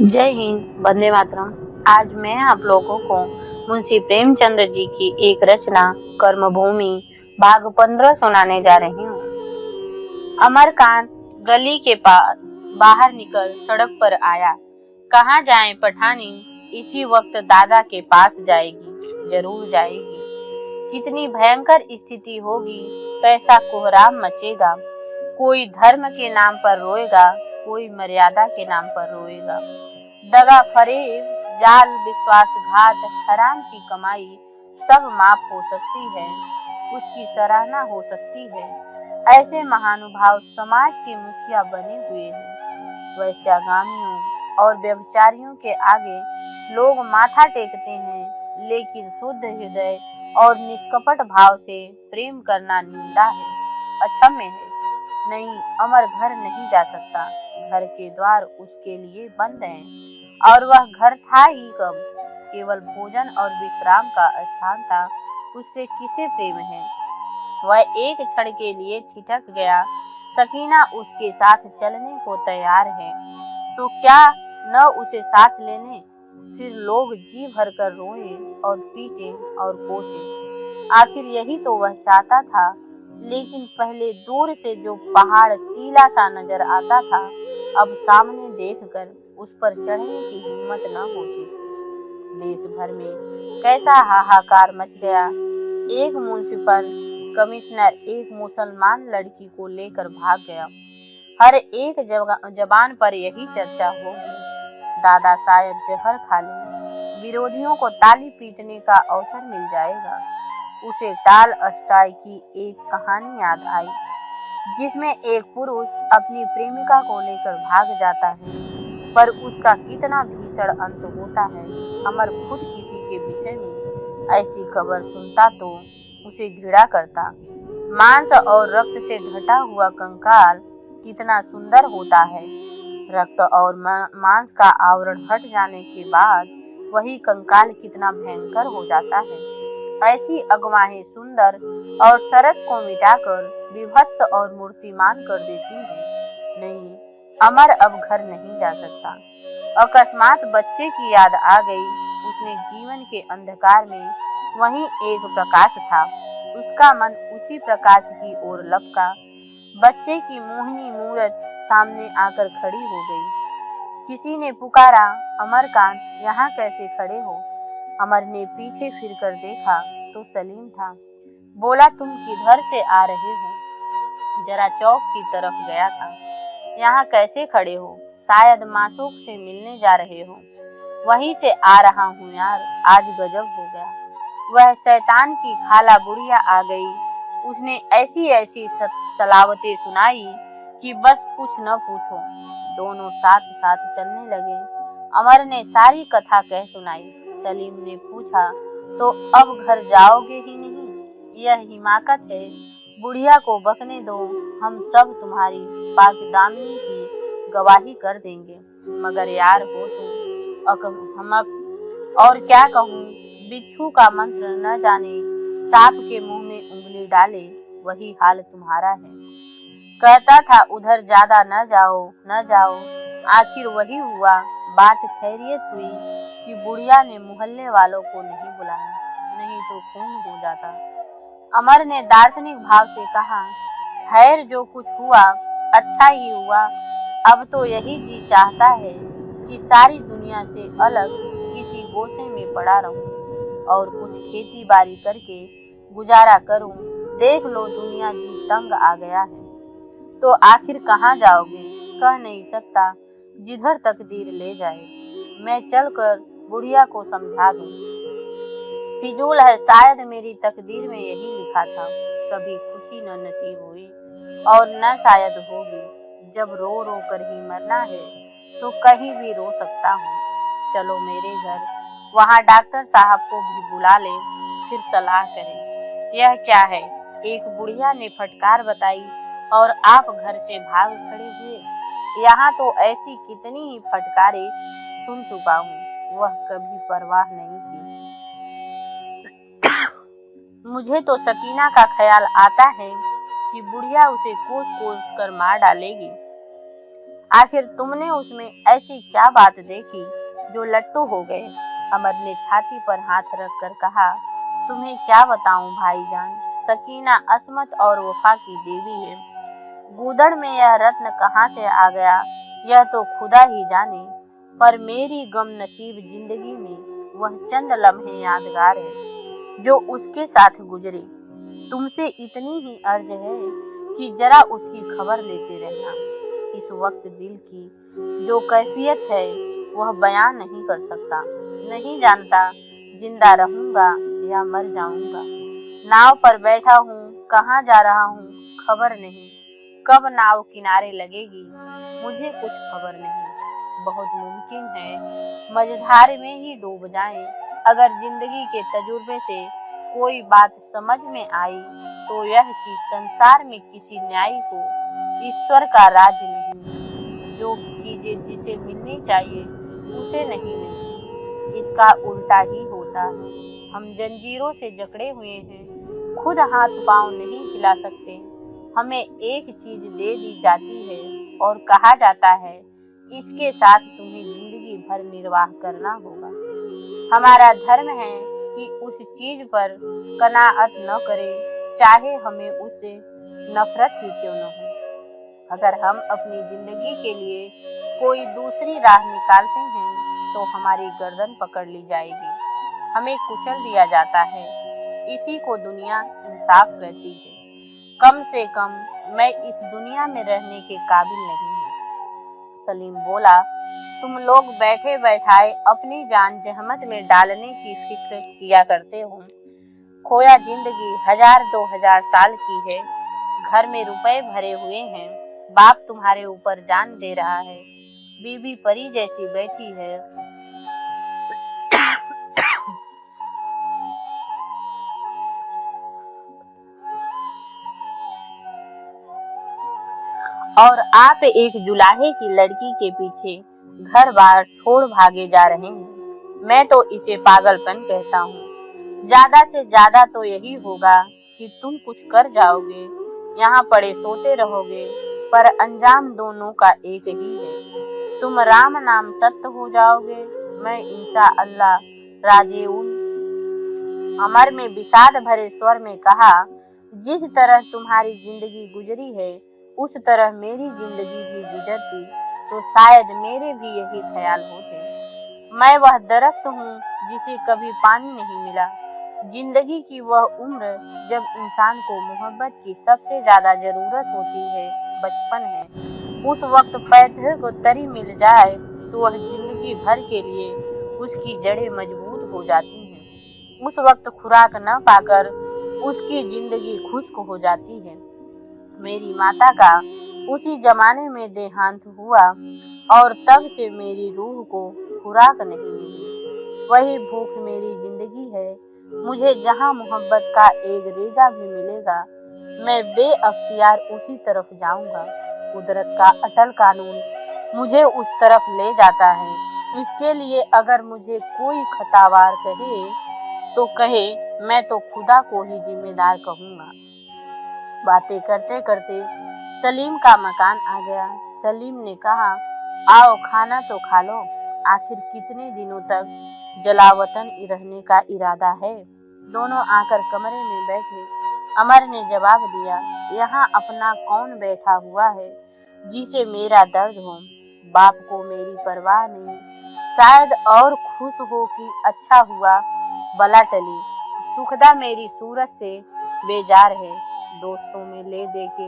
जय हिंद, वंदे मातरम। आज मैं आप लोगों को मुंशी प्रेमचंद्र जी की एक रचना कर्मभूमि भाग 15 सुनाने जा रही हूँ। अमरकांत गली के पास बाहर निकल सड़क पर आया। कहाँ जाए पठानी, इसी वक्त दादा के पास जाएगी, जरूर जाएगी। कितनी भयंकर स्थिति होगी, कैसा कोहराम मचेगा। कोई धर्म के नाम पर रोएगा, कोई मर्यादा के नाम पर रोएगा। दगा फरेब, जाल, विश्वासघात, हराम की कमाई सब माफ हो सकती है, उसकी सराहना हो सकती है। ऐसे महानुभाव समाज के मुखिया बने हुए हैं। वैश्यागामियों और व्यभिचारियों के आगे लोग माथा टेकते हैं, लेकिन शुद्ध हृदय और निष्कपट भाव से प्रेम करना निंदा है, अक्षम्य है। नहीं, अमर घर नहीं जा सकता। घर के द्वार उसके लिए बंद हैं, और वह घर था ही कब, केवल भोजन और विश्राम का स्थान था। उससे किसे प्रेम है। वह एक क्षण के लिए ठिठक गया। सकीना उसके साथ चलने को तैयार है, तो क्या न उसे साथ लेने। फिर लोग जी भरकर रोए और पीटे और कोसे। आखिर यही तो वह चाहता था। लेकिन पहले दूर से जो पहाड़ टीला सा नजर आता था, अब सामने देखकर उस पर चढ़ने की हिम्मत न होती थी। देश भर में कैसा हाहाकार मच गया। एक म्युनिसिपल कमिश्नर एक मुसलमान लड़की को लेकर भाग गया। हर एक जबान पर यही चर्चा होगी। दादा शायद जहर खा ले, विरोधियों को ताली पीटने का अवसर मिल जाएगा। उसे टाल अस्टाई की एक कहानी याद आई, जिसमें एक पुरुष अपनी प्रेमिका को लेकर भाग जाता है, पर उसका कितना भीषण अंत होता है। अमर खुद किसी के विषय में ऐसी खबर सुनता तो उसे घृणा करता। मांस और रक्त से ढटा हुआ कंकाल कितना सुंदर होता है। रक्त और मांस का आवरण हट जाने के बाद वही कंकाल कितना भयंकर हो जाता है। ऐसी अगवाहें सुंदर और सरस को मिटाकर विभत्स और मूर्तिमान कर देती है। नहीं, अमर अब घर नहीं जा सकता। अकस्मात बच्चे की याद आ गई। उसने जीवन के अंधकार में वहीं एक प्रकाश था। उसका मन उसी प्रकाश की ओर लपका। बच्चे की मोहिनी मूरत सामने आकर खड़ी हो गई। किसी ने पुकारा, अमरकांत, यहाँ कैसे खड़े हो। अमर ने पीछे फिरकर देखा तो सलीम था। बोला, तुम किधर से आ रहे हो। जरा चौक की तरफ गया था। यहाँ कैसे खड़े हो। शायद मासूक से मिलने जा रहे हो। वहीं से आ रहा हूँ यार, आज गजब हो गया। वह शैतान की खाला बुढ़िया आ गई। उसने ऐसी ऐसी सलावतें सुनाई कि बस कुछ न पूछो। दोनों साथ साथ चलने लगे। अमर ने सारी कथा कह सुनाई। सलीम ने पूछा, तो अब घर जाओगे ही नहीं। यह हिमाकत है, बुढ़िया को बकने दो। हम सब तुम्हारी पाकदामनी की गवाही कर देंगे। मगर यार हो तुम, हम और क्या कहूँ। बिच्छू का मंत्र न जाने, सांप के मुंह में उंगली डाले, वही हाल तुम्हारा है। कहता था उधर ज्यादा न जाओ न जाओ, आखिर वही हुआ। बात खैरियत हुई कि बुढ़िया ने मोहल्ले वालों को नहीं बुलाया, नहीं तो खून हो जाता। अमर ने दार्शनिक भाव से कहा, खैर जो कुछ हुआ अच्छा ही हुआ। अब तो यही जी चाहता है कि सारी दुनिया से अलग किसी गोशे में पड़ा रहूं और कुछ खेती बाड़ी करके गुजारा करूं। देख लो, दुनिया जी तंग आ गया है। तो आखिर कहाँ जाओगे। कह नहीं सकता, जिधर तकदीर ले जाए। मैं चलकर बुढ़िया को समझा दूं। फिजूल है, शायद मेरी तकदीर में यही लिखा था। कभी खुशी न नसीब हुई और न शायद होगी। जब रो रो कर ही मरना है तो कहीं भी रो सकता हूँ। चलो मेरे घर, वहाँ डॉक्टर साहब को भी बुला ले, फिर सलाह करें। यह क्या है, एक बुढ़िया ने फटकार बताई और आप घर से भाग खड़े हुए। यहाँ तो ऐसी कितनी ही फटकारें सुन चुका हूँ, वह कभी परवाह नहीं की। मुझे तो सकीना का ख्याल आता है कि बुढ़िया उसे कोस कोस कर मार डालेगी। आखिर तुमने उसमें ऐसी क्या बात देखी जो लट्टू हो गए? अमर ने छाती पर हाथ रखकर कहा, तुम्हें क्या बताऊं भाईजान, सकीना असमत और वफा की देवी है। गूदड़ में यह रत्न कहाँ से आ गया यह तो खुदा ही जाने, पर मेरी गम नसीब जिंदगी में वह चंद लम्हे यादगार है जो उसके साथ गुजरे। तुमसे इतनी ही अर्ज है कि जरा उसकी खबर लेते रहना। इस वक्त दिल की जो कैफियत है वह बयां नहीं कर सकता। नहीं जानता जिंदा रहूंगा या मर जाऊंगा। नाव पर बैठा हूँ, कहाँ जा रहा हूँ खबर नहीं। कब नाव किनारे लगेगी मुझे कुछ खबर नहीं। बहुत मुमकिन है मझधार में ही डूब जाएं। अगर जिंदगी के तजुर्बे से कोई बात समझ में आई तो यह कि संसार में किसी न्यायी को ईश्वर का राज नहीं। जो चीजें जिसे मिलनी चाहिए उसे नहीं मिलती, इसका उल्टा ही होता है। हम जंजीरों से जकड़े हुए हैं, खुद हाथ पांव नहीं हिला सकते। हमें एक चीज दे दी जाती है और कहा जाता है इसके साथ तुम्हें जिंदगी भर निर्वाह करना होगा। हमारा धर्म है कि उस चीज पर कनाअत न करें, चाहे हमें उससे नफरत ही क्यों न हो। अगर हम अपनी जिंदगी के लिए कोई दूसरी राह निकालते हैं तो हमारी गर्दन पकड़ ली जाएगी, हमें कुचल दिया जाता है। इसी को दुनिया इंसाफ कहती है। कम से कम मैं इस दुनिया में रहने के काबिल नहीं हूँ। सलीम बोला, तुम लोग बैठे बैठाए अपनी जान जहमत में डालने की फिक्र किया करते हो। खोया जिंदगी 1000-2000 साल की है। घर में रुपए भरे हुए हैं, बाप तुम्हारे ऊपर जान दे रहा है, बीवी परी जैसी बैठी है। और आप एक जुलाहे की लड़की के पीछे घर बार छोड़ भागे जा रहे हैं। मैं तो इसे पागलपन कहता हूँ। ज्यादा से ज्यादा तो यही होगा कि तुम कुछ कर जाओगे, यहाँ पड़े सोते रहोगे, पर अंजाम दोनों का एक ही है। तुम राम नाम सत्य हो जाओगे, मैं इंशा अल्लाह राजीउन। अमर में विषाद भरे स्वर में कहा, जिस तरह तुम्हारी जिंदगी गुजरी है उस तरह मेरी जिंदगी भी गुजरती तो शायद मेरे भी यही ख्याल होते। मैं वह दरख्त हूँ जिसे कभी पानी नहीं मिला। जिंदगी की वह उम्र जब इंसान को मोहब्बत की सबसे ज्यादा जरूरत होती है बचपन है। उस वक्त पैर को तरी मिल जाए तो वह जिंदगी भर के लिए उसकी जड़ें मजबूत हो जाती हैं। उस वक्त खुराक न पाकर उसकी जिंदगी खुश्क हो जाती है। मेरी माता का उसी जमाने में देहांत हुआ और तब से मेरी रूह को खुराक नहीं मिली। वही भूख मेरी जिंदगी है। मुझे जहाँ मोहब्बत का एक रेजा भी मिलेगा मैं बेअख्तियार उसी तरफ जाऊंगा। कुदरत का अटल कानून मुझे उस तरफ ले जाता है। इसके लिए अगर मुझे कोई खतावार कहे तो कहे, मैं तो खुदा को ही जिम्मेदार कहूँगा। बातें करते करते सलीम का मकान आ गया। सलीम ने कहा, आओ खाना तो खा लो। आखिर कितने दिनों तक जलावतन रहने का इरादा है? दोनों आकर कमरे में बैठे। अमर ने जवाब दिया, यहाँ अपना कौन बैठा हुआ है जिसे मेरा दर्द हो। बाप को मेरी परवाह नहीं, शायद और खुश हो कि अच्छा हुआ बला टली। सुखदा मेरी सूरत से बेजार है। दोस्तों में ले दे के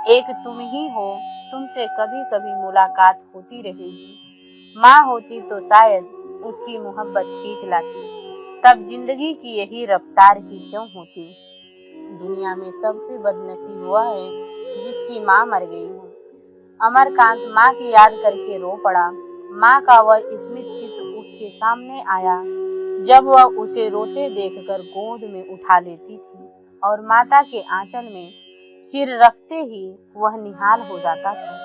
एक तुम ही हो, तुमसे कभी कभी मुलाकात होती रहेगी। माँ होती तो शायद उसकी मोहब्बत खींच लाती, तब जिंदगी की यही रफ्तार ही क्यों होती। दुनिया में सबसे बदनसीब वह है जिसकी माँ मर गई हो। अमरकांत माँ की याद करके रो पड़ा। माँ का वह स्मित चित्र उसके सामने आया जब वह उसे रोते देखकर गोद में उठा लेती थी और माता के आंचल में सिर रखते ही वह निहाल हो जाता था।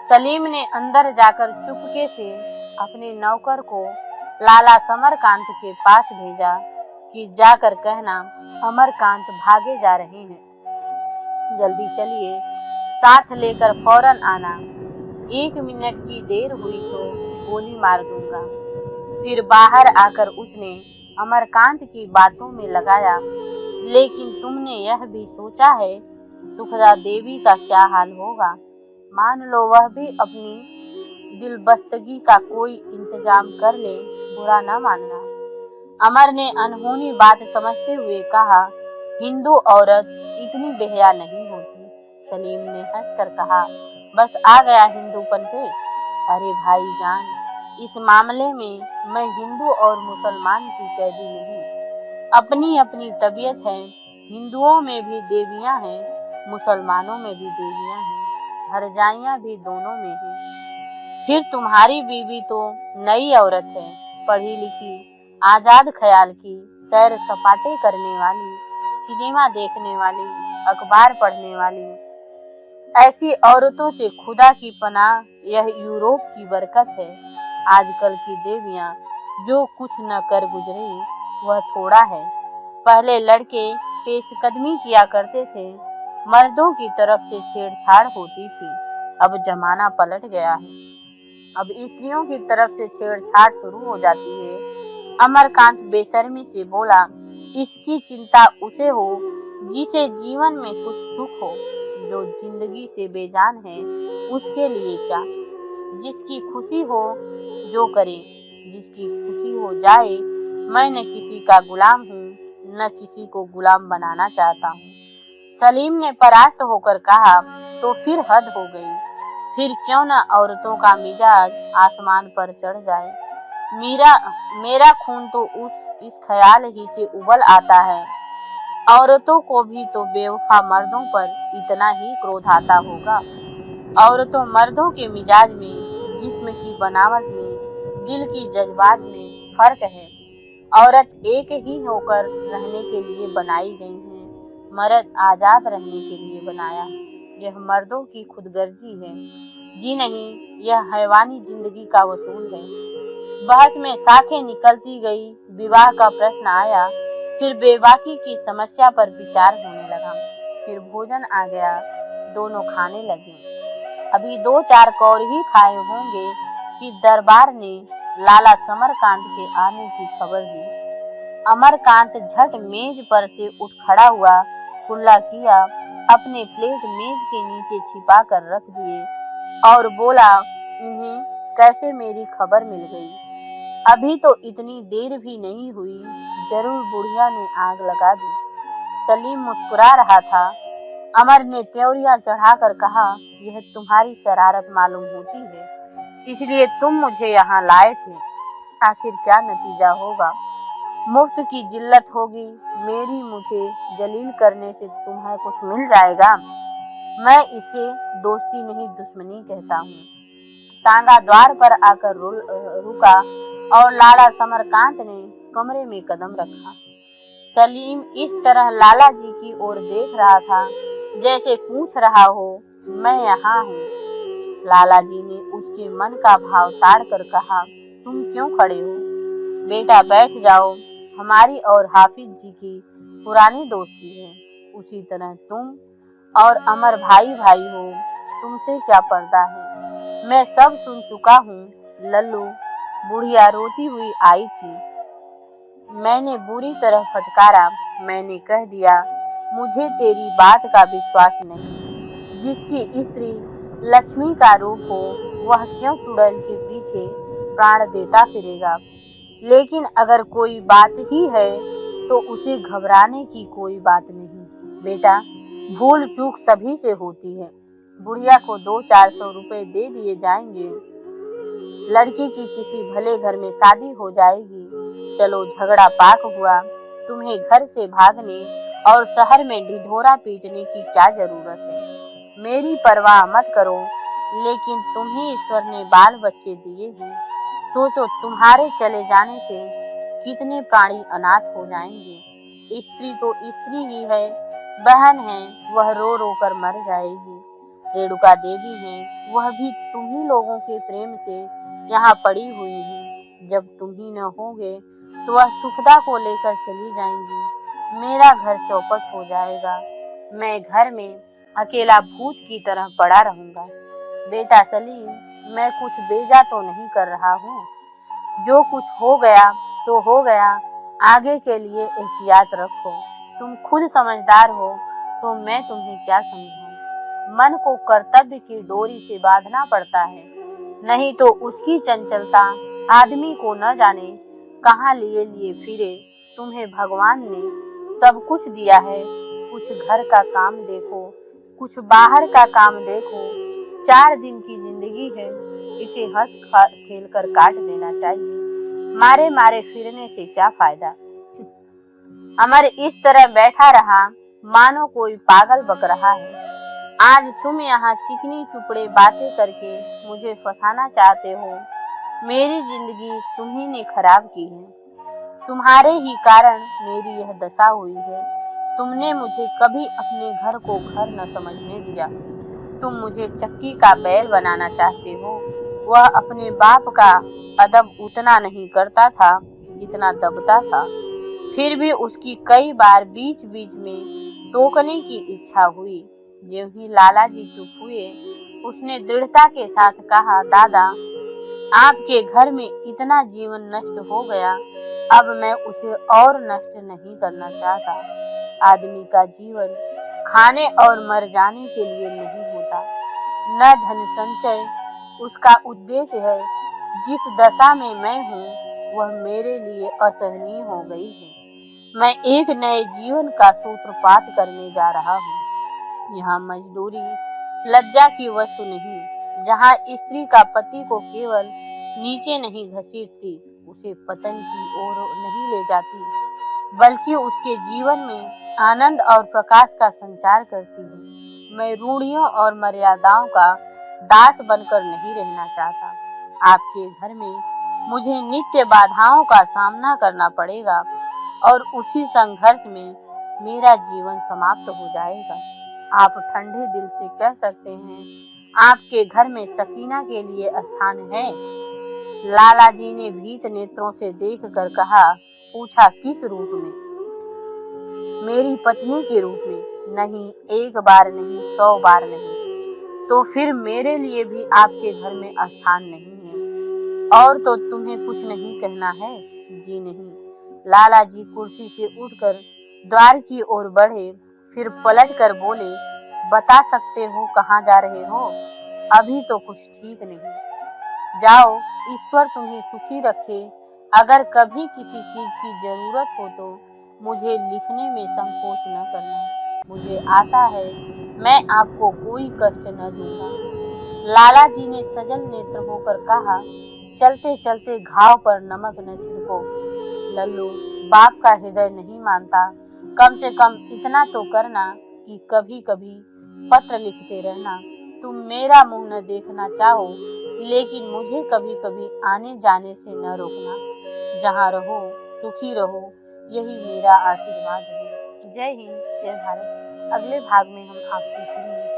सलीम ने अंदर जाकर चुपके से अपने नौकर को लाला समरकांत के पास भेजा कि जाकर कहना अमरकांत भागे जा रहे हैं, जल्दी चलिए, साथ लेकर फौरन आना। 1 मिनट की देर हुई तो गोली मार दूंगा। फिर बाहर आकर उसने अमरकांत की बातों में लगाया, लेकिन तुमने यह भी सोचा है सुखदा देवी का क्या हाल होगा? मान लो वह भी अपनी दिलबस्तगी का कोई इंतजाम कर ले, बुरा न मानना। अमर ने अनहोनी बात समझते हुए कहा, हिंदू औरत इतनी बेहया नहीं होती। सलीम ने हंसकर कहा, बस आ गया हिंदूपन पे। अरे भाईजान, इस मामले में मैं हिंदू और मुसलमान की कैदी नहीं, अपनी अपनी तबीयत है। हिंदुओं में भी देवियां हैं, मुसलमानों में भी देवियां हैं, हरजाइयां भी दोनों में हैं। फिर तुम्हारी बीवी तो नई औरत है, पढ़ी लिखी, आजाद ख्याल की, सैर सपाटे करने वाली, सिनेमा देखने वाली, अखबार पढ़ने वाली। ऐसी औरतों से खुदा की पनाह, यह यूरोप की बरकत है। आजकल की देवियां जो कुछ न कर गुजरे वह थोड़ा है। पहले लड़के पेशकदमी किया करते थे, मर्दों की तरफ से छेड़छाड़ होती थी। अब जमाना पलट गया है, अब स्त्रियों की तरफ से छेड़छाड़ शुरू हो जाती है। अमरकांत बेशर्मी से बोला, इसकी चिंता उसे हो जिसे जीवन में कुछ सुख हो, जो जिंदगी से बेजान है उसके लिए क्या। जिसकी खुशी हो जो करे, जिसकी खुशी हो जाए। मैं न किसी का गुलाम हूँ, न किसी को गुलाम बनाना चाहता हूँ। सलीम ने परास्त होकर कहा, तो फिर हद हो गई। फिर क्यों न औरतों का मिजाज आसमान पर चढ़ जाए। मेरा खून तो इस ख्याल ही से उबल आता है, औरतों को भी तो बेवफा मर्दों पर इतना ही क्रोध आता होगा। औरतों मर्दों के मिजाज में, जिस्म की बनावट में, दिल की जज्बात में फर्क है। औरत एक ही होकर रहने के लिए बनाई गई है, मर्द आजाद रहने के लिए बनाया है। यह मर्दों की खुदगर्जी है। जी नहीं, यह हैवानी जिंदगी का वसूल है। बहस में साखें निकलती गई, विवाह का प्रश्न आया, फिर बेबाकी की समस्या पर विचार होने लगा। फिर भोजन आ गया, दोनों खाने लगे। अभी 2-4 कौर ही खाए होंगे कि दरबार ने लाला समरकांत के आने की खबर दी। अमरकांत झट मेज पर से उठ खड़ा हुआ, कुल्ला किया, अपने प्लेट मेज के नीचे छिपा कर रख दिए और बोला, इन्हें कैसे मेरी खबर मिल गई? अभी तो इतनी देर भी नहीं हुई, जरूर बुढ़िया ने आग लगा दी। सलीम मुस्कुरा रहा था। अमर ने त्योरियां चढ़ाकर कहा, यह तुम्हारी शरारत मालूम होती है, इसलिए तुम मुझे यहाँ लाए थे। आखिर क्या नतीजा होगा? मुफ्त की जिल्लत होगी। मुझे जलील करने से तुम्हें कुछ मिल जाएगा। मैं इसे दोस्ती नहीं दुश्मनी कहता हूँ। तांगा द्वार पर आकर रुका और लाला समरकांत ने कमरे में कदम रखा। सलीम इस तरह लाला जी की ओर देख रहा था जैसे पूछ रहा हो, मैं यहाँ हूँ। लाला जी ने उसके मन का भाव ताड़ कर कहा, तुम क्यों खड़े हो? बेटा बैठ जाओ, हमारी और हाफिज जी की पुरानी दोस्ती है। उसी तरह तुम और अमर भाई भाई हो, तुमसे क्या पर्दा है? मैं सब सुन चुका हूँ। लल्लू, बुढ़िया रोती हुई आई थी। मैंने बुरी तरह फटकारा। मैंने कह दिया, मुझे तेरी बात का विश्वास नहीं। जिसकी स्त्री लक्ष्मी का रूप हो, वह क्यों चुड़ैल के पीछे प्राण देता फिरेगा? लेकिन अगर कोई बात ही है तो उसे घबराने की कोई बात नहीं। बेटा, भूल चूक सभी से होती है। बुढ़िया को 200-400 रुपए दे दिए जाएंगे। लड़की की किसी भले घर में शादी हो जाएगी। चलो, झगड़ा पाक हुआ। तुम्हें घर से भागने और शहर में ढिढोरा पीटने की क्या जरूरत है? मेरी परवाह मत करो, लेकिन तुम्हें ईश्वर ने बाल बच्चे दिए हैं। सोचो, तुम्हारे चले जाने से कितने प्राणी अनाथ हो जाएंगे। स्त्री तो स्त्री ही है, बहन है, वह रो रो कर मर जाएगी। रेणुका देवी है, वह भी तुम ही लोगों के प्रेम से यहाँ पड़ी हुई है। जब तुम ही न होगे तो वह सुखदा को लेकर चली जाएंगी। मेरा घर चौपट हो जाएगा। मैं घर में अकेला भूत की तरह पड़ा रहूंगा। बेटा सलीम, मैं कुछ बेजा तो नहीं कर रहा हूँ। जो कुछ हो गया तो हो गया, आगे के लिए एहतियात रखो। तुम खुद समझदार हो तो मैं तुम्हें क्या समझाऊं। मन को कर्तव्य की डोरी से बांधना पड़ता है, नहीं तो उसकी चंचलता आदमी को न जाने कहाँ लिए लिए फिरे। तुम्हें भगवान ने सब कुछ दिया है, कुछ घर का काम देखो, कुछ बाहर का काम देखो। 4 दिन की जिंदगी है, इसे हंस खेल कर काट देना चाहिए। मारे मारे फिरने से क्या फायदा। अमर इस तरह बैठा रहा मानो कोई पागल बक रहा है। आज तुम यहाँ चिकनी चुपड़े बातें करके मुझे फंसाना चाहते हो। मेरी जिंदगी तुम्ही ने खराब की है, तुम्हारे ही कारण मेरी यह दशा हुई है। तुमने मुझे कभी अपने घर को घर न समझने दिया। तुम मुझे चक्की का बैल बनाना चाहते हो। वह अपने बाप का अदब उतना नहीं करता था जितना दबता था। फिर भी उसकी कई बार बीच बीच में टोकने की इच्छा हुई। ज्यों ही लाला जी चुप हुए, उसने दृढ़ता के साथ कहा, दादा, आपके घर में इतना जीवन नष्ट हो गया, अब मैं उसे और नष्ट नहीं करना चाहता। आदमी का जीवन खाने और मर जाने के लिए नहीं होता, न धन संचय उसका उद्देश्य है। जिस दशा में मैं हूँ वह मेरे लिए असहनीय हो गई है। मैं एक नए जीवन का सूत्रपात करने जा रहा हूँ। यहाँ मजदूरी लज्जा की वस्तु नहीं। जहाँ स्त्री का पति को केवल नीचे नहीं घसीटती, उसे पतन की ओर नहीं ले जाती, बल्कि उसके जीवन में आनंद और प्रकाश का संचार करती है। मैं रूढ़ियों और मर्यादाओं का दास बनकर नहीं रहना चाहता। आपके घर में मुझे नित्य बाधाओं का सामना करना पड़ेगा और उसी संघर्ष में मेरा जीवन समाप्त हो जाएगा। आप ठंडे दिल से कह सकते हैं, आपके घर में सकीना के लिए स्थान है? लाला जी ने भीत नेत्रों से देखकर कहा। पूछा, किस रूप में? मेरी पत्नी के रूप में? नहीं, एक बार नहीं, 100 बार नहीं। तो फिर मेरे लिए भी आपके घर में स्थान नहीं है। और तो तुम्हें कुछ नहीं कहना है? जी नहीं। लाला जी कुर्सी से उठकर द्वार की ओर बढ़े, फिर पलट कर बोले, बता सकते हो कहाँ जा रहे हो? अभी तो कुछ ठीक नहीं। जाओ, ईश्वर तुम्हें सुखी रखे। अगर कभी किसी चीज की जरूरत हो तो मुझे लिखने में संकोच न करना। मुझे आशा है मैं आपको कोई कष्ट न दूंगा। लाला जी ने सजल नेत्र होकर कहा, चलते चलते घाव पर नमक न छिड़को। लल्लू, बाप का हृदय नहीं मानता। कम से कम इतना तो करना कि कभी कभी पत्र लिखते रहना। तुम मेरा मुंह न देखना चाहो, लेकिन मुझे कभी कभी आने जाने से न रोकना। जहाँ रहो सुखी रहो, यही मेरा आशीर्वाद है। जय हिंद, जय भारत। अगले भाग में हम आपसे फिर